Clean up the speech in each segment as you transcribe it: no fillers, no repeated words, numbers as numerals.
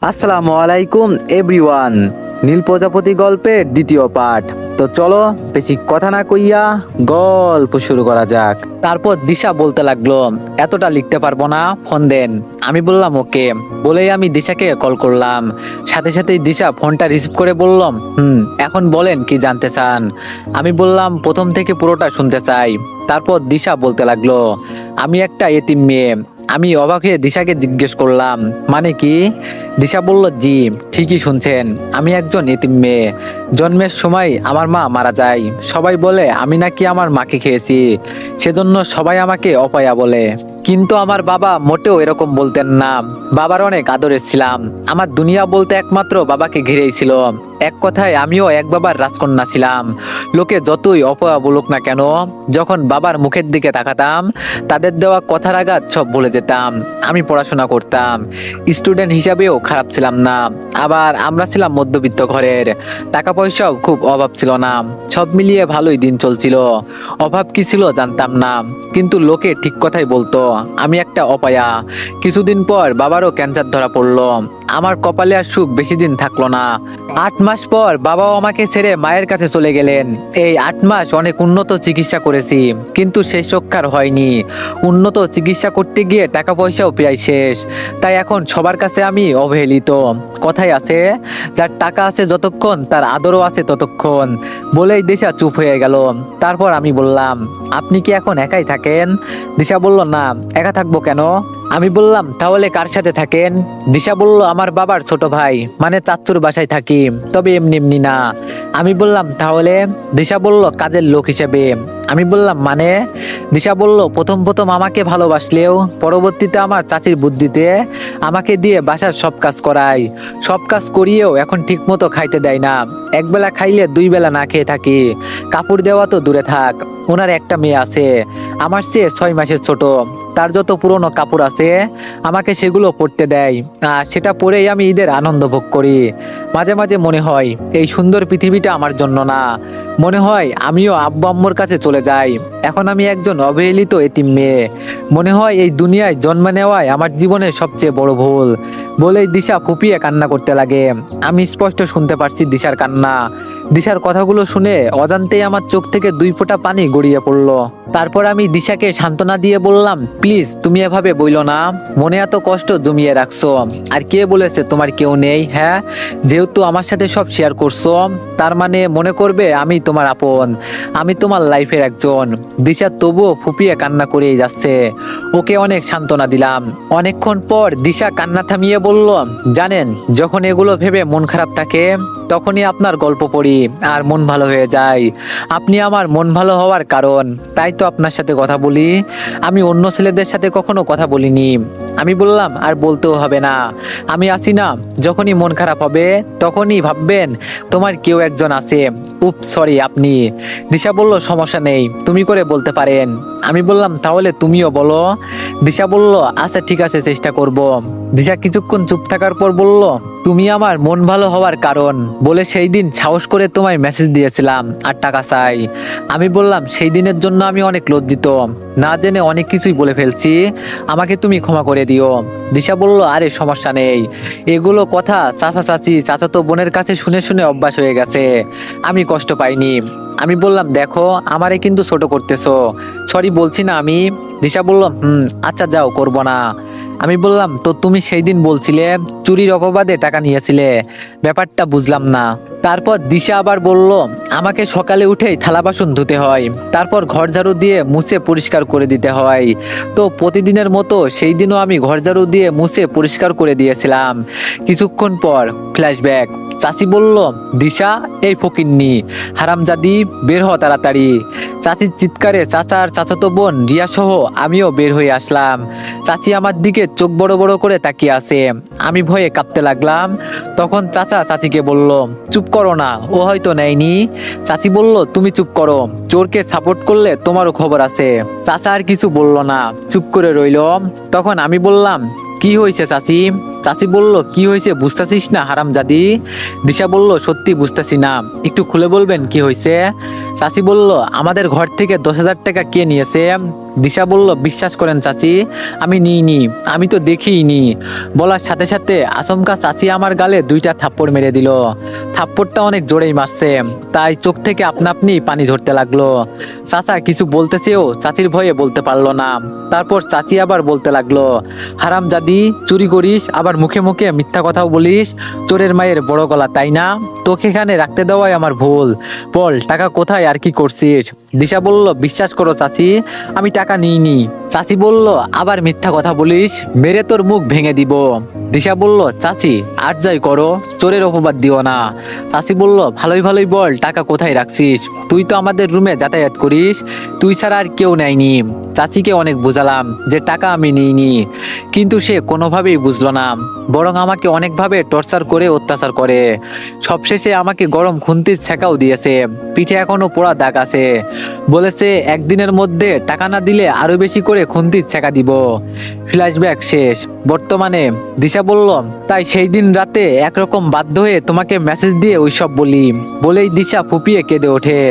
আসসালামু আলাইকুম এভরিওয়ান। নীল প্রজাপতি গল্পের দ্বিতীয় পার্ট। তো চলো বেশি কথা না কইয়া গল্প শুরু করা যাক। তারপর দিশা বলতে লাগলো, এতটা লিখতে পারবো না, ফোন দেন। আমি বললাম ওকে। বলেই আমি দিশাকে কল করলাম। সাথে সাথেই দিশা ফোনটা রিসিভ করে বললাম, এখন বলেন কি জানতে চান। আমি বললাম প্রথম থেকে পুরোটা শুনতে চাই। তারপর দিশা বলতে লাগলো, আমি একটা এতিম মেয়ে। আমি অবাক হয়ে দিশাকে জিজ্ঞেস করলাম, মানে কি? দিশা বলল, জি ঠিকই শুনছেন, আমি একজন এতিম মেয়ে। জন্মের সময় আমার মা মারা যায়। সবাই বলে আমি নাকি আমার মাকে খেয়েছি, সেজন্য সবাই আমাকে অপয়া বলে। কিন্তু আমার বাবা মোটেও এরকম বলতেন না। বাবার অনেক আদরের ছিলাম। আমার দুনিয়া বলতে একমাত্র বাবাকে ঘিরেই ছিল। এক কথায় আমিও এক বাবার রাজকন্যা ছিলাম। লোকে যতই অপয়া বলুক না কেন, যখন বাবার মুখের দিকে তাকাতাম, তাদের দেওয়া কথার আঘাত সব ভুলে যেতাম। আমি পড়াশোনা করতাম, স্টুডেন্ট হিসাবেও খারাপ ছিলাম না। আবার আমরা ছিলাম মধ্যবিত্ত ঘরের, টাকা পয়সাও খুব অভাব ছিল না। সব মিলিয়ে ভালোই দিন চলছিল। অভাব কি ছিল জানতাম না, কিন্তু লোকে ঠিক কথাই বলতো আমি একটা অপয়া। কিছুদিন পর বাবারও ক্যান্সার ধরা পড়লো। আমার কপালে আর সুখ বেশি দিন থাকলো না। 8 মাস পর বাবাও আমাকে ছেড়ে মায়ের কাছে চলে গেলেন। এই 8 মাস অনেক উন্নত চিকিৎসা করেছি, কিন্তু শেষ রক্ষার হয়নি। উন্নত চিকিৎসা করতে গিয়ে টাকা পয়সাও প্রায় শেষ। তাই এখন সবার কাছে আমি অবহেলিত। কথাই আছে, যার টাকা আছে যতক্ষণ তার আদরও আছে ততক্ষণ। বলেই দিশা চুপ হয়ে গেল। তারপর আমি বললাম, আপনি কি এখন একাই থাকেন? দিশা বলল, না, একা থাকবো কেন? আমি বললাম, তাহলে কার সাথে থাকেন? দিশা বলল, আমার বাবার ছোট ভাই মানে চাচ্চুর বাসায় থাকি, তবে এমনি এমনি না। আমি বললাম, তাহলে? দিশা বলল, কাজের লোক হিসেবে। আমি বললাম, মানে? দিশা বলল, প্রথম প্রথম আমাকে ভালোবাসলেও পরবর্তীতে আমার চাচির বুদ্ধিতে আমাকে দিয়ে বাসার সব কাজ করায়। সব কাজ করিয়েও এখন ঠিক মতো খাইতে দেয় না। একবেলা খাইলে 2 বেলা না খেয়ে থাকি। কাপড় দেওয়া তো দূরে থাক, ওনার একটা মেয়ে আছে আমার চেয়ে 6 মাসের ছোট। তার যত পুরনো কাপড় আছে আমাকে সেগুলো পরতে দেয়, আর সেটা পরেই আমি ঈদের আনন্দ ভোগ করি। মাঝে মাঝে মনে হয় এই সুন্দর পৃথিবীটা আমার জন্য না। মনে হয় আমিও আব্বু আম্মুর কাছে চলে যাই। এখন আমি একজন অবহেলিত এতিম মেয়ে। মনে হয় এই দুনিয়ায় জন্ম নেওয়াই আমার জীবনের সবচেয়ে বড় ভুল। বলেই দিশা ফুপিয়ে কান্না করতে লাগে। আমি স্পষ্ট শুনতে পারছি দিশার কান্না। দিশার কথাগুলো শুনে অজান্তেই আমার চোখ থেকে 2 ফোঁটা পানি গড়িয়ে পড়লো। তারপর আমি দিশাকে সান্ত্বনা দিয়ে বললাম, প্লিজ তুমি এভাবে বইলো না। মনে এত কষ্ট জমিয়ে রাখছো, আর কে বলেছে তোমার কেউ নেই? হ্যাঁ, যেহেতু আমার সাথে সব শেয়ার করছো, তার মানে মনে করবে আমি তোমার আপন, আমি তোমার লাইফের একজন। দিশা তবুও ফুপিয়ে কান্না করেই যাচ্ছে। ওকে অনেক সান্ত্বনা দিলাম। অনেকক্ষণ পর দিশা কান্না থামিয়ে বলল, জানেন, যখন এগুলো ভেবে মন খারাপ থাকে তখনই আপনার গল্প পড়ি আর মন ভালো হয়ে যায়। আপনি আমার মন ভালো হওয়ার কারণ, তাই তো আপনার সাথে কথা বলি। আমি অন্য ছেলেদের সাথে কখনো কথা বলিনি। আমি বললাম, আর বলতেও হবে না। আমি আছি না, যখনই মন খারাপ হবে তখনই ভাববেন তোমার কেউ একজন আছে। উপ সরি, আপনি। দিশা বলল, সমস্যা নেই, তুমি করে বলতে পারেন। আমি বললাম, তাহলে তুমিও বলো। দিশা বলল, আচ্ছা ঠিক আছে, চেষ্টা করব। দিশা কিছুক্ষণ চুপ থাকার পর বলল, তুমি আমার মন ভালো হওয়ার কারণ বলে সেই দিন সাহস করে তোমায় মেসেজ দিয়েছিলাম আর টাকা চাই। আমি বললাম, সেই দিনের জন্য আমি অনেক লজ্জিত, না জেনে অনেক কিছুই বলে ফেলছি, আমাকে তুমি ক্ষমা করে দিও। দিশা বলল, আরে সমস্যা নেই, এগুলো কথা চাচা চাচি চাচাতো বোনের কাছে শুনে শুনে অভ্যাস হয়ে গেছে, আমি কষ্ট পাইনি। আমি বললাম, দেখো আমারে কিন্তু ছোট করতেছো, সরি বলছি না আমি। দিশা বলল, আচ্ছা যাও, করব না। আমি বললাম, তো তুমি সেই দিন বলছিলে চুরির অপবাদে টাকা নিয়েছিলে, ব্যাপারটা বুঝলাম না। তারপর দিশা আবার বলল, আমাকে সকালে উঠেই থালা বাসন ধুতে হয়, তারপর ঘর ঝাড়ু দিয়ে মুছে পরিষ্কার করে দিতে হয়। তো প্রতিদিনের মতো সেই দিনও আমি ঘর ঝাড়ু দিয়ে মুছে পরিষ্কার করে দিয়েছিলাম। কিছুক্ষণ পর ফ্ল্যাশব্যাক। চাচি বলল, দিশা, এই ফকিন্নি হারামজাদি, বের হ তাড়াতাড়ি। চাচির চিৎকারে চাচা আর চাচাতো বোন রিয়া সহ আমিও বের হয়ে আসলাম। চাচি আমার দিকে চোখ বড় বড় করে তাকিয়ে আছে। আমি ভয়ে কাঁপতে লাগলাম। তখন চাচা চাচিকে বলল, চুপ করো না, ও হয়তো নেয়নি। চাচি বলল, তুমি চুপ করো, চোরকে সাপোর্ট করলে তোমারও খবর আছে। চাচা আর কিছু বলল না, চুপ করে রইল। তখন আমি বললাম, কি হয়েছে চাচি? চাচি বলল, কি হয়েছে বুঝতেছিস না হারামজাদি? দিশা বলল, সত্যি বুঝতেছি না, একটু খুলে বলবেন কি হয়েছে? চাচি বলল, আমাদের ঘর থেকে 10,000 টাকা কে নিয়েছে? দিশা বলল, বিশ্বাস করেন চাচি, আমি নিইনি, আমি তো দেখিইনি। বলার সাথে সাথে আচমকা চাচি আমার গালে 2টা থাপ্পড় মেরে দিল। থাপ্পড়টা অনেক জোরেই মারছে, তাই চোখ থেকে আপনা আপনি পানি ঝরতে লাগলো। চাচা কিছু বলতে চেয়েও চাচির ভয়ে বলতে পারলো না। তারপর চাচি আবার বলতে লাগলো, হারামজাদি, চুরি করিস, আবার মুখে মুখে মিথ্যা কথাও বলিস, চোরের মায়ের বড় গলা, তাই না? তোকে এখানে রাখতে দেওয়াই আমার ভুল। বল টাকা কোথায় আর কি করছিস? দিশা বলল, বিশ্বাস করো চাচি, আমি টাকা নিইনি। চাচি বলল, আবার মিথ্যা কথা বলিস, মেরে তোর মুখ ভেঙে দিব। দিশা বলল, চাচি আর যাই করো, চোরের অপবাদ দিও না। চাচি বলল, ভালোই ভালোই বল টাকা কোথায় রাখছিস? তুই তো আমাদের রুমে যাতায়াত করিস, তুই ছাড়া আর কেউ নেয়নি। চাচিকে অনেক বোঝালাম যে টাকা আমি নিইনি, কিন্তু সে কোনোভাবেই বুঝলো না, বরং আমাকে অনেকভাবে টর্চার করে অত্যাচার করে। সবশেষে আমাকে গরম খুন্তির ছেঁকাও দিয়েছে, পিঠে এখনো পোড়া দাগ আছে। বলেছে একদিনের মধ্যে টাকা না দিলে আরো বেশি করে খুন্তির ছেঁকা দিব। ফ্ল্যাশব্যাক শেষ। বর্তমানে দিশা বলল, তাই সেই দিন রাতে একরকম বাধ্য হয়ে তোমাকে মেসেজ দিয়ে ওইসব বলি। বলেই দিশা ফুপিয়ে কেঁদে ওঠে।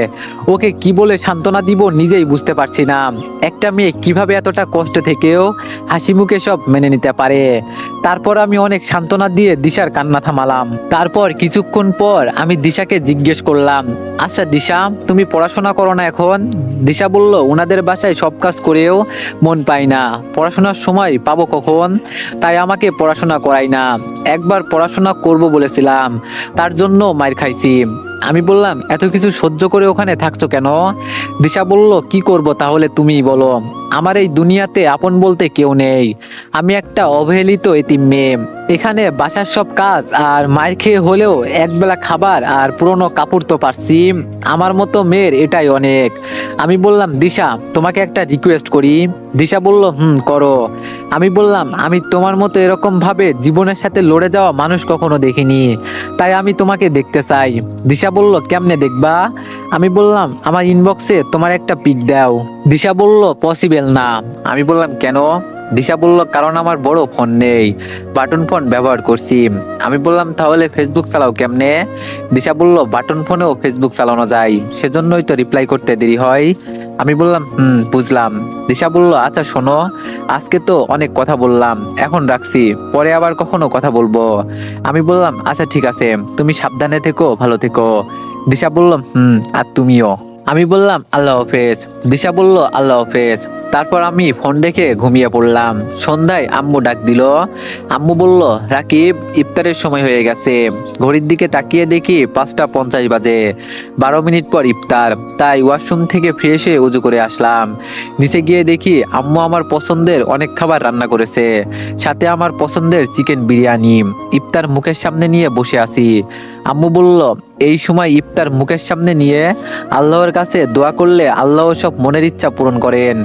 ওকে কি বলে সান্ত্বনা দিব নিজেই বুঝতে পারছি না। একটা মেয়ে কিভাবে এতটা কষ্ট থেকেও হাসি মুখে সব মেনে নিতে পারে। তারপর আমি অনেক সান্ত্বনা দিয়ে দিশার কান্না থামালাম। তারপর কিছুক্ষণ পর আমি দিশাকে জিজ্ঞেস করলাম, আচ্ছা দিশা, তুমি পড়াশোনা করো না এখন? দিশা বলল, উনাদের বাসায় সব কাজ করেও মন পাই না, পড়াশোনার সময় পাবো কখন? তাই আমাকে পড়াশোনা করাই না। একবার পড়াশোনা করব বলেছিলাম, তার জন্য মাইর খাইছি। আমি বললাম, এত কিছু সহ্য করে ওখানে থাকছো কেন? দিশা বলল, কি করব তাহলে তুমিই বলো। আমার এই দুনিয়াতে আপন বলতে কেউ নেই, আমি একটা অবহেলিত এতিম মেয়ে। এখানে বাসার সব কাজ আর মায়ের খেয়ে হলেও একবেলা খাবার আর পুরনো কাপড় তো পারছি। আমার মতো মেয়ের এটাই অনেক। আমি বললাম, দিশা তোমাকে একটা রিকোয়েস্ট করি। দিশা বলল, করো। আমি বললাম, আমি তোমার মতো এরকম ভাবে জীবনের সাথে লড়ে যাওয়া মানুষ কখনো দেখিনি, তাই আমি তোমাকে দেখতে চাই। দিশা বলল, কেমনে দেখবা? আমি বললাম, আমার ইনবক্সে তোমার একটা পিক দাও। দিশা বলল, পসিবল না। আমি বললাম, কেন? দিশা বলল, কারণ আমার বড় ফোন নেই, বাটন ফোন ব্যবহার করছি। আমি বললাম, তাহলে ফেসবুক চালাও কেমনে? দিশা বলল, বাটন ফোনেও ফেসবুক চালানো যায়, সেজন্যই তো রিপ্লাই করতে দেরি হয়। আমি বললাম, বুঝলাম। দিশা বলল, আচ্ছা শোনো, আজকে তো অনেক কথা বললাম, এখন রাখছি, পরে আবার কখনো কথা বলবো। আমি বললাম, আচ্ছা ঠিক আছে, তুমি সাবধানে থেকো, ভালো থেকো। দিশা বলল, আর তুমিও। আমি বললাম, আল্লাহ হাফেজ। দিশা বলল, আল্লাহ হাফেজ। তারপর আমি ফোন রেখে ঘুমিয়ে পড়লাম। সন্ধ্যায় আম্মু ডাক দিল। আম্মু বলল, রাকিব, ইফতারের সময় হয়ে গেছে। ঘড়ির দিকে তাকিয়ে দেখি 5টা 50 বাজে, 12 মিনিট পর ইফতার। তাই ওয়াশরুম থেকে ফ্রেশ হয়ে উজু করে আসলাম। নিচে গিয়ে দেখি আম্মু আমার পছন্দের অনেক খাবার রান্না করেছে, সাথে আমার পছন্দের চিকেন বিরিয়ানি। ইফতার মুখের সামনে নিয়ে বসে আছি। আম্মু বলল, এই সময় ইফতার মুখের সামনে নিয়ে আল্লাহর কাছে দোয়া করলে আল্লাহ সব মনের ইচ্ছা পূরণ করেন।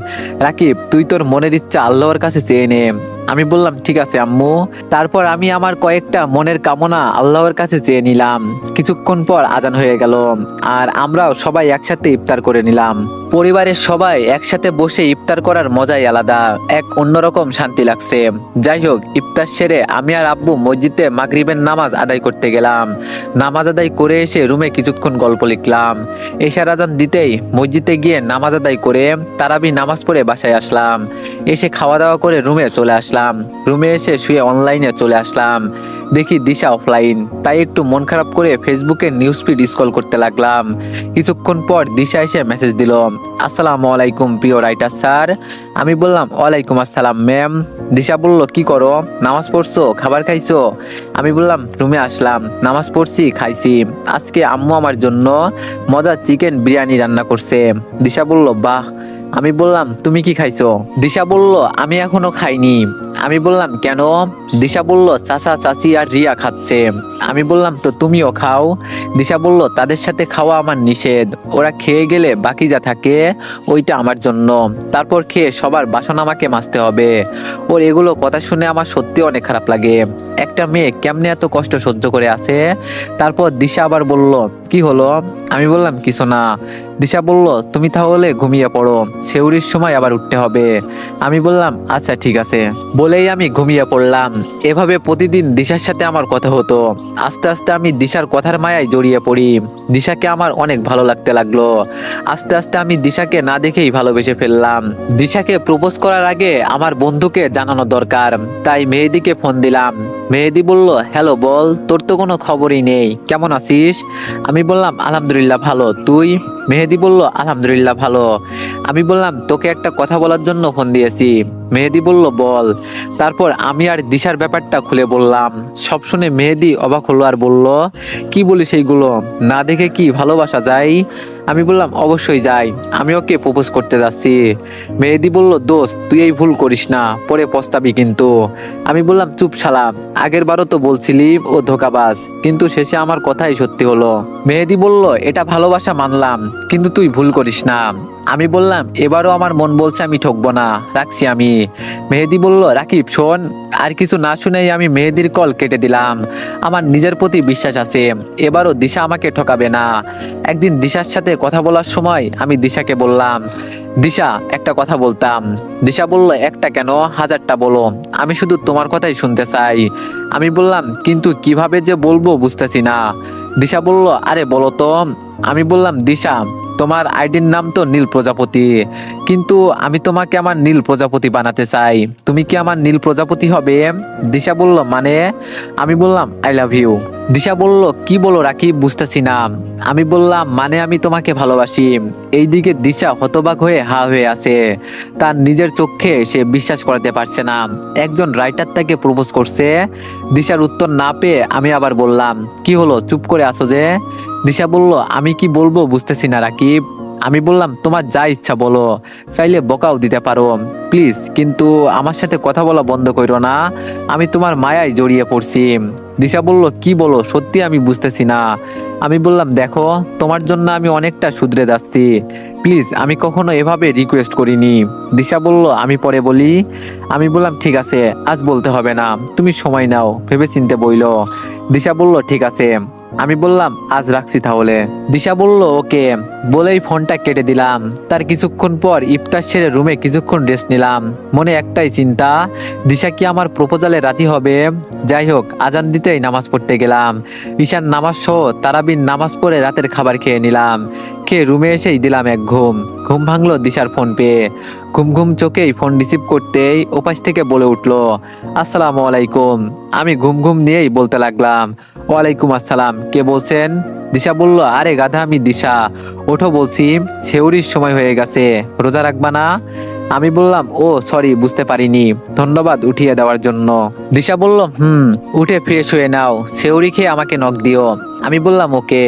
রাকিব, তুই তোর মনের ইচ্ছা আল্লাহর কাছে চেয়ে নে। আমি বললাম, ঠিক আছে আম্মু। তারপর আমি আমার কয়েকটা মনের কামনা আল্লাহর কাছে চেয়ে নিলাম। কিছুক্ষণ পর আজান হয়ে গেল, আর আমরাও সবাই একসাথে ইফতার করে নিলাম। পরিবারের সবাই একসাথে বসে ইফতার করার মজাই আলাদা, এক অন্যরকম শান্তি লাগছে। যাই হোক, ইফতার সেরে আমি আর আব্বু মসজিদে মাগরিবের নামাজ আদায় করতে গেলাম। নামাজ আদায় করে এসে রুমে কিছুক্ষণ গল্প লিখলাম। এশার আজান দিতেই মসজিদে গিয়ে নামাজ আদায় করে তারাবি নামাজ পড়ে বাসায় আসলাম। এসে খাওয়া দাওয়া করে রুমে চলে আসলাম। রুমে এসে শুয়ে অনলাইনে চলে আসলাম। দেখি দিশা অফলাইন, তাই একটু মন খারাপ করে ফেসবুকে নিউজ ফিড স্ক্রল করতে লাগলাম। কিছুক্ষণ পর দিশা এসে মেসেজ দিল, আসসালামু আলাইকুম প্রিয় রাইটার স্যার। আমি বললাম, ওয়ালাইকুম আসসালাম ম্যাম। দিশা বলল, কি করো? নামাজ পড়ছো? খাবার খাইছো? আমি বললাম, রুমে আসলাম, নামাজ পড়ছি, খাইছি। আজকে আম্মু আমার জন্য মজার চিকেন বিরিয়ানি রান্না করছে। দিশা বলল, বাহ। আমি বললাম, তুমি কি খাইছো? দিশা বলল, আমি এখনো খাইনি। আমি বললাম, কেন? দিশা বলল, চাচা চাচি আর রিয়া খাচ্ছে। আমি বললাম, তো তুমিও খাও। দিশা বলল, তাদের সাথে খাওয়া আমার নিষেধ, ওরা খেয়ে গেলে বাকি যা থাকে ওইটা আমার জন্য। তারপর খেয়ে সবার বাসন আমাকে মাজতে হবে। ওর এগুলো কথা শুনে আমার সত্যি অনেক খারাপ লাগে। একটা মেয়ে কেমনে এত কষ্ট সহ্য করে আছে? তারপর দিশা আবার বলল, কি হলো? আমি বললাম, কিছু না। দিশা বলল, তুমি তাহলে ঘুমিয়ে পড়ো, সেউরির সময় আবার উঠতে হবে। আমি বললাম, আচ্ছা ঠিক আছে। বলেই আমি ঘুমিয়ে পড়লাম। এভাবে প্রতিদিন দিশার সাথে আমার কথা হতো। আস্তে আস্তে আমি দিশার কথার মায়ায় জড়িয়ে পড়ি। দিশাকে আমার অনেক ভালো লাগতে লাগলো। আস্তে আস্তে আমি দিশাকে না দেখেই ভালোবেসে ফেললাম। দিশাকে প্রপোজ করার আগে আমার বন্ধুকে জানানো দরকার, তাই মেহেদিকে ফোন দিলাম। মেহেদি বলল, হ্যালো বল, তোর তো কোনো খবরই নেই, কেমন আছিস? আমি বললাম, আলহামদুলিল্লাহ ভালো, তুই? মেহেদি বলল, আলহামদুলিল্লাহ ভালো। আমি বললাম, তোকে একটা কথা বলার জন্য ফোন দিয়েছি। মেহেদি বলল, বল। তারপর আমি আর দিশার ব্যাপারটা খুলে বললাম। সব শুনে মেহেদি অবাক হলো আর বলল, কি বলিস এইগুলো? না দেখে কি ভালোবাসা যায়? আমি বললাম, অবশ্যই যাই, আমি ওকে প্রপোজ করতে যাচ্ছি। মেহেদি বলল, দোস্ত তুই এই ভুল করিস না, পরে পস্তাবি কিন্তু। আমি বললাম, চুপ শালা, আগের বারও তো বলছিলি ও ধোঁকাবাজ, কিন্তু শেষে আমার কথাই সত্যি হলো। মেহেদি বলল, এটা ভালোবাসা মানলাম, কিন্তু তুই ভুল করিস না। আমি বললাম, এবারও আমার মন বলছে আমি ঠকবো না, রাখছি আমি। মেহেদি বলল, রাকিব শোন। আর কিছু না শুনেই আমি মেহেদির কল কেটে দিলাম। আমার নিজের প্রতি বিশ্বাস আছে, এবারও দিশা আমাকে ঠকাবে না। একদিন দিশার সাথে কথা বলার সময় আমি দিশাকে বললাম, দিশা একটা কথা বলতাম। দিশা বলল, একটা কেন, হাজারটা বলো, আমি শুধু তোমার কথাই শুনতে চাই। আমি বললাম, কিন্তু কিভাবে যে বলবো বুঝতেছি না। দিশা বলল, আরে বলো তো। আমি বললাম, দিশা তোমার আইডির নাম তো নীল প্রজাপতি, কিন্তু আমি তোমাকে আমার নীল প্রজাপতি বানাতে চাই, তুমি কি আমার নীল প্রজাপতি হবে? দিশা বলল, মানে? আমি বললাম, আই লাভ ইউ। দিশা বলল, কি বলো রাকিব, বুঝতেছি না। আমি বললাম, মানে আমি তোমাকে ভালোবাসি। এইদিকে দিশা হতবাক হয়ে হা হয়ে আছে। তার নিজের চোখে সে বিশ্বাস করাতে পারছে না একজন রাইটার তাকে প্রপোজ করছে। দিশার উত্তর না পেয়ে আমি আবার বললাম, কি হলো, চুপ করে আছো যে? দিশা বলল, আমি কি বলবো বুঝতেছি না রাকিব। আমি বললাম, তোমার যা ইচ্ছা বলো, চাইলে বকাও দিতে পারো, প্লিজ, কিন্তু আমার সাথে কথা বলা বন্ধ করো না, আমি তোমার মায়ায় জড়িয়ে পড়ছি। দিশা বলল, কি বলো, সত্যি আমি বুঝতেছি না। আমি বললাম, দেখো, তোমার জন্য আমি অনেকটা শুধরে যাচ্ছি, প্লিজ, আমি কখনো এভাবে রিকোয়েস্ট করিনি। দিশা বলল, আমি পরে বলি। আমি বললাম, ঠিক আছে, আজ বলতে হবে না, তুমি সময় নাও, ভেবে চিনতে বইলো। দিশা বলল, ঠিক আছে। আমি বললাম, আজ রাখছি তাহলে। দিশা বলল, ওকে, বলেই ফোনটা কেটে দিলাম। তার কিছুক্ষণ পর ইফতার সেরে রুমে কিছুক্ষণ রেস্ট নিলাম। মনে একটাই চিন্তা, দিশা কি আমার প্রপোজালে রাজি হবে? যাই হোক, আজান দিতেই নামাজ পড়তে গেলাম। ঈশার নামাজ সহ তারাবির নামাজ পড়ে রাতের খাবার খেয়ে নিলাম। খেয়ে রুমে এসেই দিলাম এক ঘুম। ঘুম ভাঙলো দিশার ফোন পেয়ে। ঘুম ঘুম চোখেই ফোন রিসিভ করতেই ওপাশ থেকে বলে উঠলো, আসসালামু আলাইকুম। আমি ঘুম ঘুম নিয়েই বলতে লাগলাম, ওয়ালাইকুম আসসালাম, কে বলছেন? দিশা বলল, আরে গাধা, আমি দিশা, ওঠো বলছি, সেউরির সময় হয়ে গেছে, রোজা রাখবা না? আমি বললাম, ও সরি, বুঝতে পারিনি, ধন্যবাদ উঠিয়ে দেওয়ার জন্য। দিশা বলল, উঠে ফ্রেশ হয়ে নাও, সেউরি খেয়ে আমাকে নক দিও। আমি বললাম, ওকে,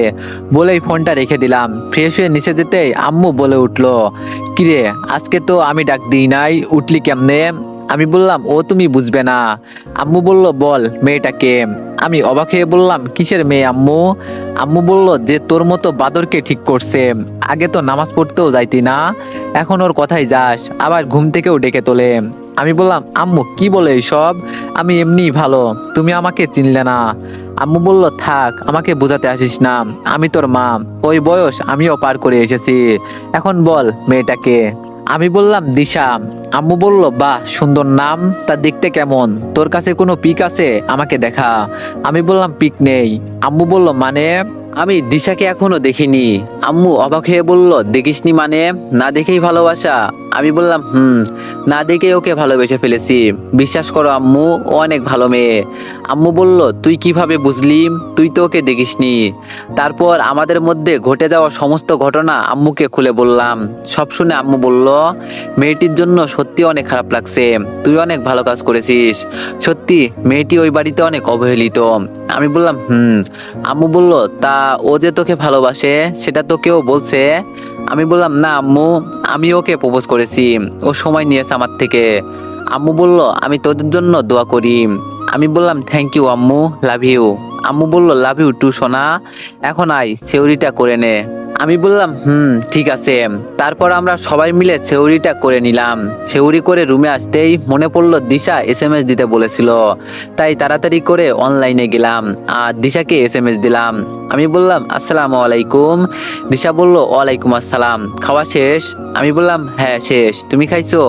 বলেই ফোনটা রেখে দিলাম। ফ্রেশ হয়ে নিচে যেতেই আম্মু বলে উঠলো, কিরে, আজকে তো আমি ডাক দিই নাই, উঠলি কেমনে? আমি বললাম, ও তুমি বুঝবে না। আম্মু বলল, বল মেয়েটাকে। আমি অবাক হয়ে বললাম, কিসের মেয়ে আম্মু? আম্মু বলল, যে তোর মতো বাদরকে ঠিক করছে, আগে তো নামাজ পড়তেও যাইতি না, এখন ওর কথাই যাস, আবার ঘুম থেকেও ডেকে তোলে। আমি বললাম, আম্মু কি বলে এইসব, আমি এমনিই ভালো, তুমি আমাকে চিনলে না। আম্মু বলল, থাক, আমাকে বোঝাতে আসিস না, আমি তোর মা, ওই বয়স আমিও পার করে এসেছি, এখন বল মেয়েটাকে। আমি বললাম, দিশা। আম্মু বলল, বাহ, সুন্দর নাম, তা দেখতে কেমন, তোর কাছে কোনো পিক আছে, আমাকে দেখা। আমি বললাম, পিক নেই। আম্মু বলল, মানে? আমি দিশাকে এখনো দেখিনি। আম্মু অবাক হয়ে বলল, দেখিসনি মানে, না দেখেই ভালোবাসা? আমি বললাম, না দেখে ওকে ভালোবেসে ফেলেছি, বিশ্বাস করো আম্মু, ও অনেক ভালো মেয়ে। আম্মু বলল, তুই কিভাবে বুঝলি, তুই তো ওকে দেখিসনি। তারপর আমাদের মধ্যে ঘটে যাওয়া সমস্ত ঘটনা আম্মুকে খুলে বললাম। সব শুনে আম্মু বলল, মেয়েটির জন্য সত্যি অনেক খারাপ লাগছে, তুই অনেক ভালো কাজ করেছিস, সত্যি মেয়েটি ওই বাড়িতে অনেক অবহেলিত। আমি বললাম, আম্মু বলল, তা ও যে তোকে ভালোবাসে সেটা তো কেউ বলছে? আমি বললাম, না আম্মু, আমি ওকে প্রপোজ করেছি, ও সময় নিয়েছে আমার থেকে। আম্মু বলল, আমি তোদের জন্য দোয়া করি। আমি বললাম, থ্যাংক ইউ আম্মু, লাভ ইউ। আম্মু বলল, লাভ ইউ টু সোনা, এখন আয় সেউরিটা করে নে। আমি বললাম, ঠিক আছে। তারপর আমরা সবাই মিলে সেউরিটা করে নিলাম। সেউরি করে রুমে আসতেই মনে পড়লো দিশা এসএমএস দিতে বলেছিল, তাই তাড়াতাড়ি করে অনলাইনে গেলাম আর দিশাকে এসএমএস দিলাম। আমি বললাম, আসসালামু আলাইকুম। দিশা বলল, ওয়ালাইকুম আসসালাম, খাওয়া শেষ? আমি বললাম, হ্যাঁ শেষ, তুমি খাইছো?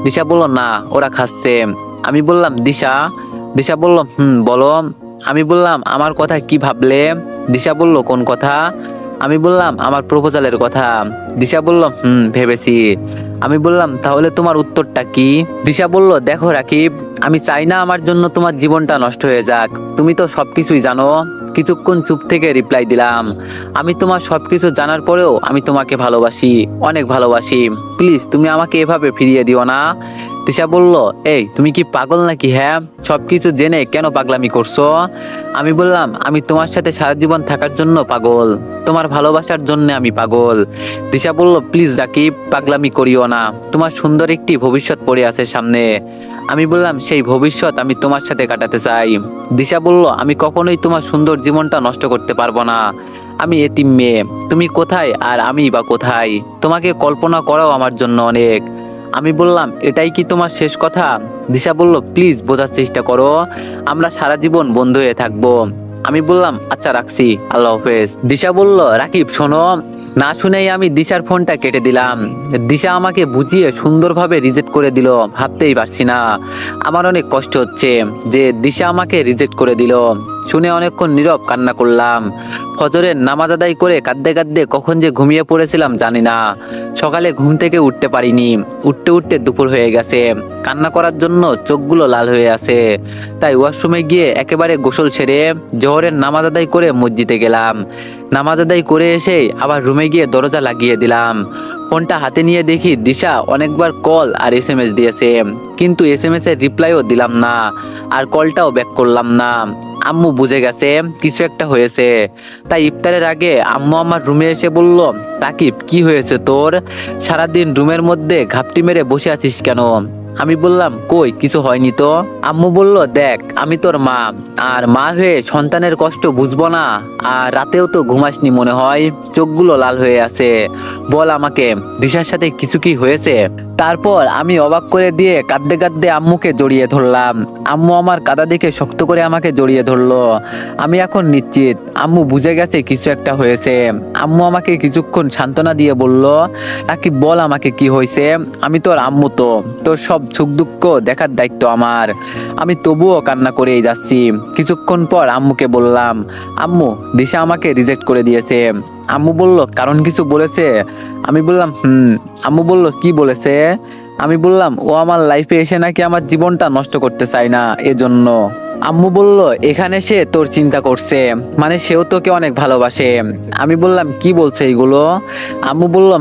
দিশা বলল, না, ওরা খাচ্ছে। আমি বললাম দিশা। দিশা বলল বলো। আমি বললাম আমার কথা কি ভাবলে? দিশা বলল কোন কথা? আমি বললাম আমার প্রপোজালের কথা। দিশা বলল ভেবেছি। আমি বললাম তাহলে তোমার উত্তরটা কি? দিশা বলল দেখো রাকিব, আমি চাই না আমার জন্য তোমার জীবনটা নষ্ট হয়ে যাক। তুমি তো সবকিছুই জানো। কিছুক্ষণ চুপ থেকে রিপ্লাই দিলাম, আমি তোমার সবকিছু জানার পরেও আমি তোমাকে ভালোবাসি, অনেক ভালোবাসি। প্লিজ তুমি আমাকে এভাবে ফিরিয়ে দিও না। দিশা বলল এই তুমি কি পাগল নাকি? হ্যাঁ, সবকিছু জেনে কেন পাগলামি করছো? আমি বললাম আমি তোমার সাথে সারা জীবন থাকার জন্য পাগল, তোমার ভালোবাসার জন্য আমি পাগল। দিশা বলল প্লিজ রাকিব, পাগলামি করিও না, তোমার সুন্দর একটি ভবিষ্যৎ পড়ে আছে সামনে। আমি বললাম সেই ভবিষ্যৎ আমি তোমার সাথে কাটাতে চাই। দিশা বলল আমি কখনোই তোমার সুন্দর জীবনটা নষ্ট করতে পারবো না। আমি এতিম মেয়ে, তুমি কোথায় আর আমি বা কোথায়? তোমাকে কল্পনা করাও আমার জন্য অনেক। আমি বললাম এটাই কি তোমার শেষ কথা? দিশা বলল প্লিজ বোঝার চেষ্টা করো, আমরা সারা জীবন বন্ধু হয়ে থাকবো। আমি বললাম আচ্ছা রাখছি, আল্লাহ হাফেজ। দিশা বলল রাকিব শোনো। না শুনেই আমি দিশার ফোনটা কেটে দিলাম। দিশা আমাকে বুঝিয়ে সুন্দরভাবে রিজেক্ট করে দিল, ভাবতেই পারছি না। আমার অনেক কষ্ট হচ্ছে যে দিশা আমাকে রিজেক্ট করে দিল। শুনে অনেকক্ষণ নীরব কান্না করলাম। ফজরের নামাজ আদায় করে কাঁদতে কাঁদতে কখন যে ঘুমিয়ে পড়েছিলাম জানি না। সকালে ঘুম থেকে উঠতে পারিনি, উঠতে উঠতে দুপুর হয়ে গেছে। কান্না করার জন্য চোখগুলো লাল হয়ে আছে। তাই ওয়াশরুমে গিয়ে একেবারে গোসল সেরে জোহরের নামাজ আদায় করে মসজিদে গেলাম। নামাজ আদায় করে এসে আবার রুমে গিয়ে দরজা লাগিয়ে দিলাম। ফোনটা হাতে নিয়ে দেখি দিশা অনেকবার কল আর SMS দিয়েছে, কিন্তু SMS এর রিপ্লাইও দিলাম না, আর কলটাও ব্যাক করলাম না। আম্মু বুঝে গেছে কিছু একটা হয়েছে। তাই ইফতারের আগে আম্মু আমার রুমে এসে বলল রাকিব কি হয়েছে তোর? সারাদিন রুমের মধ্যে ঘাপটি মেরে বসে আছিস কেন? আমি বললাম কই কিছু হয়নি তো। আম্মু বলল দেখ আমি তোর মা, আর মা হয়ে সন্তানের কষ্ট বুঝবো না? আর রাতেও তো ঘুমাসনি মনে হয়, চোখগুলো লাল হয়ে আছে। বল আমাকে দিশার সাথে কিছু কি হয়েছে? তারপর আমি অবাক করে দিয়ে কাঁদতে কাঁদতে আম্মুকে জড়িয়ে ধরলাম। আম্মু আমার কাঁদা দেখে শক্ত করে আমাকে জড়িয়ে ধরলো। আমি এখন নিশ্চিত আম্মু বুঝে গেছে কিছু একটা হয়েছে। আম্মু আমাকে কিছুক্ষণ সান্ত্বনা দিয়ে বলল রাকিব বল আমাকে কি হয়েছে? আমি তোর আম্মু, তো তোর সব সুখ দুঃখ দেখার দায়িত্ব আমার। আমি তবুও কান্না করেই যাচ্ছি। কিছুক্ষণ পর আম্মুকে বললাম আম্মু দিশা আমাকে রিজেক্ট করে দিয়েছে। আম্মু বলল কারণ কিছু বলেছে? আমি বললাম আম্মু বলল কি বলেছে? আমি বললাম ও আমার লাইফে এসে নাকি আমার জীবনটা নষ্ট করতে চায় না, এজন্য। আম্মু বলল এখানে সে তোর চিন্তা করছে, মানে সেও তোকে অনেক ভালোবাসে। আমি বললাম কি বলছে এগুলো? আম্মু বললাম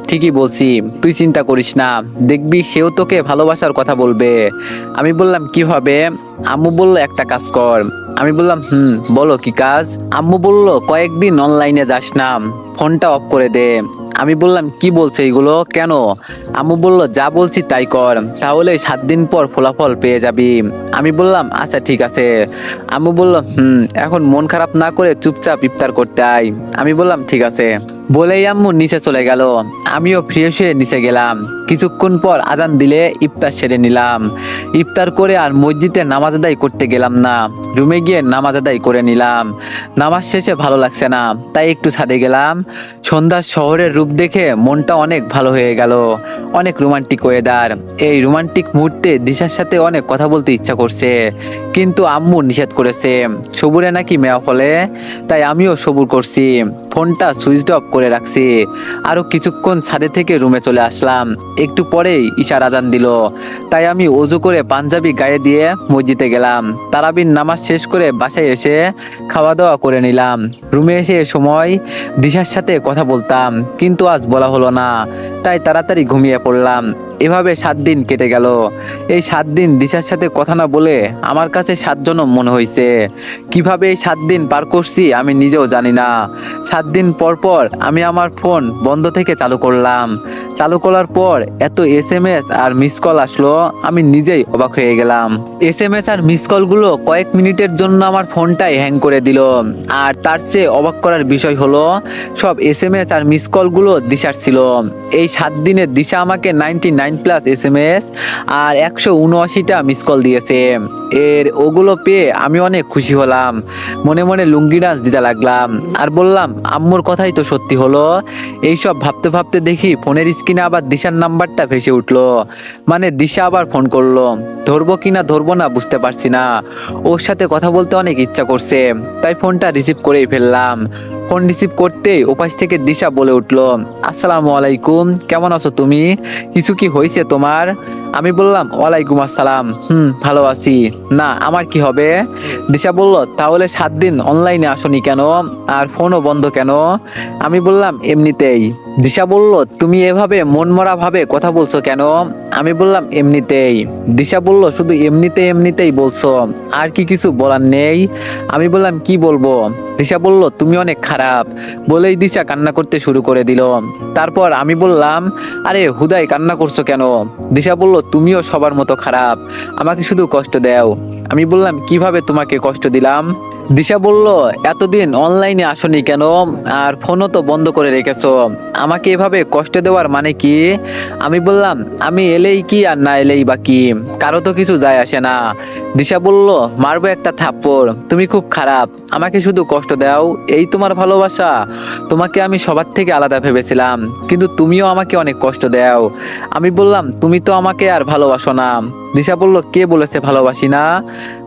ঠিকই বলছি, তুই চিন্তা করিস না, দেখবি সেও তোকে ভালোবাসার কথা বলবে। আমি বললাম কিভাবে? আম্মু বলল একটা কাজ কর। আমি বললাম বলো কি কাজ? আম্মু বলল কয়েকদিন অনলাইনে যাস না, ফোনটা অফ করে দে। আমি বললাম কি বলছে এগুলো, কেন? আম্মু বলল যা বলছি তাই কর, তাহলে 7 দিন পর ফলাফল পেয়ে যাবি। আমি বললাম আচ্ছা ঠিক আছে। আম্মু বলল এখন মন খারাপ না করে চুপচাপ ইফতার করতে আয়। আমি বললাম ঠিক আছে। বলেই আম্মু নিচে চলে গেল। আমিও ফ্রেশ হয়ে নিচে গেলাম। কিছুক্ষণ পর আজান দিলে ইফতার সেরে নিলাম। ইফতার করে আর মসজিদে নামাজ আদায় করতে গেলাম না, রুমে গিয়ে নামাজ আদায় করে নিলাম। নামাজ শেষে ভালো লাগছে না, তাই একটু ছাদে গেলাম। সন্ধ্যার শহরের রূপ দেখে মনটা অনেক ভালো হয়ে গেল। অনেক রোমান্টিক ওয়েদার। এই রোমান্টিক মুহূর্তে দিশার সাথে অনেক কথা বলতে ইচ্ছা করছে, কিন্তু আম্মু নিষেধ করেছে, সবুরে নাকি মেয়া ফলে। তাই আমিও সবুর করছি, ফোনটা সুইচ অফ করে রাখছি। আরো কিছুক্ষণ ছাদে থেকে রুমে চলে আসলাম। একটু পরেই ইশার আজান দিল, তাই আমি ওযু করে পাঞ্জাবি গায়ে দিয়ে মসজিদে গেলাম। তারাবির নামাজ শেষ করে বাসায় এসে খাওয়া দাওয়া করে নিলাম। রুমে এসে সময় দিশার সাথে কথা বলতাম, কিন্তু আজ বলা হলো না, তাই তাড়াতাড়ি ঘুমিয়ে পড়লাম। এভাবে 7 দিন কেটে গেল। এই 7 দিন দিশার সাথে কথা না বলে আমার কাছে 7 জনম মনে হয়েছে। কিভাবে এই 7 দিন পার করছি আমি নিজেও জানি না। 7 দিন পর পর আমি আমার ফোন বন্ধ থেকে চালু করলাম। চালু করার পর এত SMS আর মিস কল আসলো, আমি নিজেই অবাক হয়ে গেলাম। SMS আর মিস কলগুলো কয়েক মিনিটের জন্য আমার ফোনটাই হ্যাং করে দিল। আর তার চেয়ে অবাক করার বিষয় হলো সব SMS আর মিস কলগুলো দিশার ছিল। এই 7 দিনে দিশা আমাকে 99 9+ SMS আর 179টা মিস কল দিয়েছে। ওগুলো পেয়ে আমি অনেক খুশি হলাম, মনে মনে লুঙ্গি ডান্স দিতে লাগলাম আর বললাম আম্মুর কথাই তো সত্যি হলো। এইসব ভাবতে ভাবতে দেখি ফোনের স্ক্রিনে আবার দিশার নাম্বারটা ভেসে উঠলো। মানে দিশা আবার ফোন করলো, ধরবো কিনা ধরবো না বুঝতে পারছি না। ওর সাথে কথা বলতে অনেক ইচ্ছা করছে, তাই ফোনটা রিসিভ করেই ফেললাম। ফোন রিসিভ করতে ওপাশ থেকে দিশা বলে উঠলো, আসসালামু আলাইকুম, কেমন আছো তুমি? কিছু কি হয়েছে তোমার? আমি বললাম ওয়ালাইকুম আসসালাম, ভালো আছি। না আমার কি হবে? দিশা বলল, তাহলে 7 দিন অনলাইনে আসনি কেন আর ফোনও বন্ধ কেন? আমি বললাম এমনিতেই। দিশা বলল, তুমি এভাবে মনমরা ভাবে কথা বলছো কেন? আমি বললাম এমনিতেই। দিশা বলল, শুধু এমনিতেই বলছো, আর কি কিছু বলার নেই? আমি বললাম কি বলবো? দিশা বলল, তুমি অনেক খারাপ। বলেই দিশা কান্না করতে শুরু করে দিল। তারপর আমি বললাম, আরে হুদাই কান্না করছো কেন? দিশা বলল, তুমিও সবার মতো খারাপ, আমাকে শুধু কষ্ট দাও। আমি বললাম কিভাবে তোমাকে কষ্ট দিলাম? দিশা বলল, এতদিন অনলাইনে আসনি কেন আর ফোনও তো বন্ধ করে রেখেছো, আমাকে এভাবে কষ্ট দেওয়ার মানে কি? আমি বললাম, আমি এলেই কি আর না এলেই বা কি, কারো তো কিছু যায় আসে না। দিশা বলল, মারবো একটা থাপ্পড়, তুমি খুব খারাপ, আমাকে শুধু কষ্ট দাও, এই তোমার ভালোবাসা? তোমাকে আমি সবার থেকে আলাদা ভেবেছিলাম, কিন্তু তুমিও আমাকে অনেক কষ্ট দাও। আমি বললাম, তুমি তো আমাকে আর ভালোবাসো না। দিশা বলল, কে বলেছে ভালোবাসি না?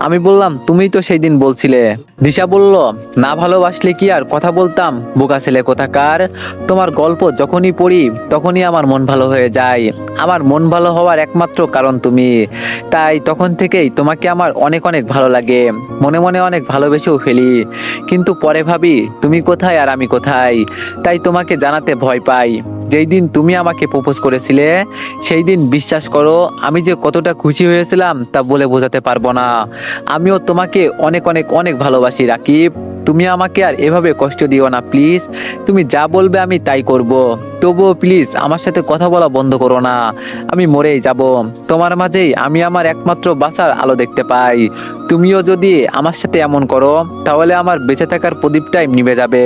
আমি বললাম, তুমিই তো সেই দিন বলছিলে। দিশা বলল, না ভালোবাসলে কি আর কথা বলতাম, বোকা ছেলে কোথাকার। তোমার গল্প যখনই পড়ি তখনই আমার মন ভালো হয়ে যায়, আমার মন ভালো হওয়ার একমাত্র কারণ তুমি। তাই তখন থেকেই তোমাকে আমার অনেক অনেক ভালো লাগে, মনে মনে অনেক ভালোবেসেও ফেলি। কিন্তু পরে ভাবি তুমি কোথায় আর আমি কোথায়, তাই তোমাকে জানাতে ভয় পাই। যেই দিন তুমি আমাকে প্রপোজ করেছিলে সেই দিন বিশ্বাস করো আমি যে কতটা খুশি হয়েছিলাম তা বলে বোঝাতে পারবো না। আমিও তোমাকে অনেক অনেক অনেক ভালোবাসি রাকিব, তুমি আমাকে আর এভাবে কষ্ট দিও না প্লিজ। তুমি যা বলবে আমি তাই করব, তবুও প্লিজ আমার সাথে কথা বলা বন্ধ করো না, আমি মরেই যাব। তোমার মাঝেই আমি আমার একমাত্র বাঁচার আলো দেখতে পাই। তুমিও যদি আমার সাথে এমন করো তাহলে আমার বেঁচে থাকার প্রদীপটাই নিভে যাবে।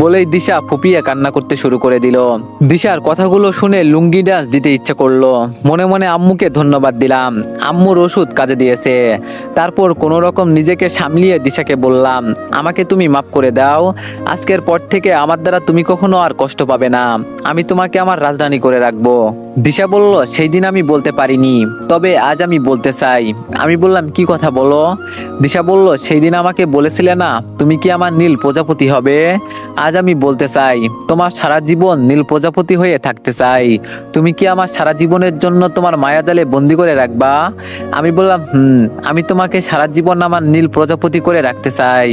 বলেই দিশা ফুপিয়ে কান্না করতে শুরু করে দিল। দিশার কথাগুলো শুনে লুঙ্গি ডান্স দিতে ইচ্ছা করলো, মনে মনে আম্মুকে ধন্যবাদ দিলাম, আম্মুর ওষুধ কাজে দিয়েছে। তারপর কোনো রকম নিজেকে সামলিয়ে দিশাকে বললাম, আমাকে তুমি মাফ করে দাও, আজকের পর থেকে আমার দ্বারা তুমি কখনো আর কষ্ট পাবে না, আমি তোমাকে আমার রাজধানী করে রাখবো। দিশা বলল, সেই দিন আমি বলতে পারিনি, তবে আজ আমি বলতে চাই। আমি বললাম কি কথা বলো? দিশা বলল, সেই দিন আমাকে বলেছিলে না তুমি কি আমার নীল প্রজাপতি হবে? আজ আমি বলতে চাই তোমার সারা জীবন নীল প্রজাপতি হয়ে থাকতে চাই। তুমি কি আমার সারা জীবনের জন্য তোমার মায়াজালে বন্দি করে রাখবা? আমি বললাম আমি তোমাকে সারা জীবন আমার নীল প্রজাপতি করে রাখতে চাই।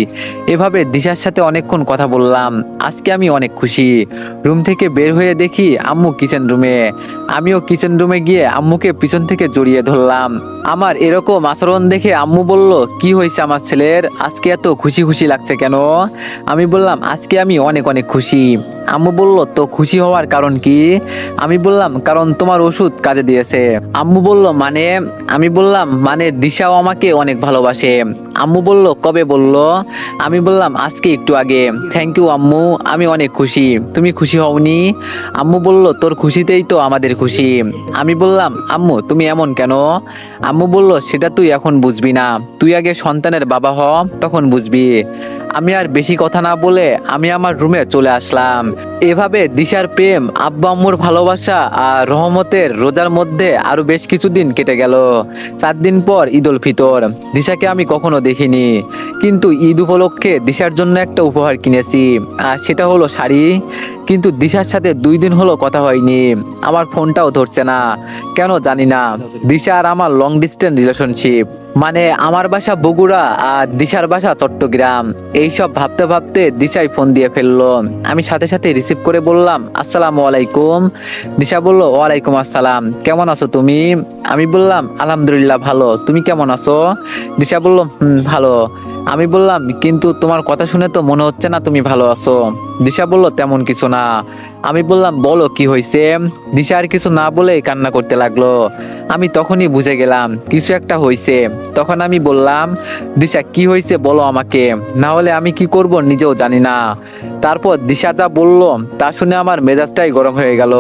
এভাবে দিশার সাথে অনেকক্ষণ কথা বললাম, আজকে আমি অনেক খুশি। রুম থেকে বের হয়ে দেখি আম্মু কিচেন রুমে। আমিও কিচেন রুমে গিয়ে আম্মুকে পিছন থেকে জড়িয়ে ধরলাম। আমার এরকম আচরণ দেখে আম্মু বলল, কি হয়েছে আমার ছেলের, আজকে এত খুশি খুশি লাগছে কেন? আমি বললাম, আজকে আমি অনেক অনেক খুশি। আম্মু বলল, তো খুশি হওয়ার কারণ কি? আমি বললাম, কারণ তোমার ওষুধ কাজে দিয়েছে। আম্মু বলল, মানে? আমি বললাম, মানে দিশাও আমাকে অনেক ভালোবাসে। আম্মু বলল, কবে বললো? আমি বললাম, আজকে একটু আগে। থ্যাংক ইউ আম্মু, আমি অনেক খুশি। তুমি খুশি হওনি? আম্মু বলল, তোর খুশিতেই তো আমাদের খুশি। আমি বললাম, আম্মু তুমি এমন কেন? আম্মু বলল, সেটা তুই এখন বুঝবি না, তুই আগে সন্তানের বাবা হ, তখন বুঝবি। আমি আর বেশি কথা না বলে আমি আমার রুমে চলে আসলাম। এভাবে দিশার প্রেম, আব্বা আম্মুর ভালোবাসা আর রহমতের রোজার মধ্যে আরো বেশ কিছুদিন কেটে গেল। 4 দিন পর ঈদ উল ফিতর। দিশাকে আমি কখনো দেখিনি, কিন্তু ঈদ উপলক্ষে দিশার জন্য একটা উপহার কিনেছি, আর সেটা হলো শাড়ি। কিন্তু দিশার সাথে 2 দিন হলো কথা হয়নি, আমার ফোনটাও ধরছে না, কেন জানি না। দিশা আর আমার লং ডিস্টেন্স রিলেশনশিপ, মানে আমার বাসা বগুড়া আর দিশার বাসা চট্টগ্রাম। এইসব ভাবতে ভাবতে দিশাই ফোন দিয়ে ফেললো। আমি সাথে সাথে রিসিভ করে বললাম, আসসালামু আলাইকুম। দিশা বলল, ওয়ালাইকুম আসসালাম, কেমন আছো তুমি? আমি বললাম, আলহামদুলিল্লাহ ভালো, তুমি কেমন আছো? দিশা বলল, ভালো। আমি বললাম, কিন্তু তোমার কথা শুনে তো মনে হচ্ছে না তুমি ভালো আছো। দিশা বলল, তেমন কিছু না। আমি বললাম, বলো কি হয়েছে? দিশা আর কিছু না বলেই কান্না করতে লাগলো। আমি তখনই বুঝে গেলাম কিছু একটা হয়েছে। তখন আমি বললাম, দিশা কি হয়েছে বলো আমাকে, না হলে আমি কি করব নিজেও জানি না। তারপর দিশা যা বলল তা শুনে আমার মেজাজটাই গরম হয়ে গেল।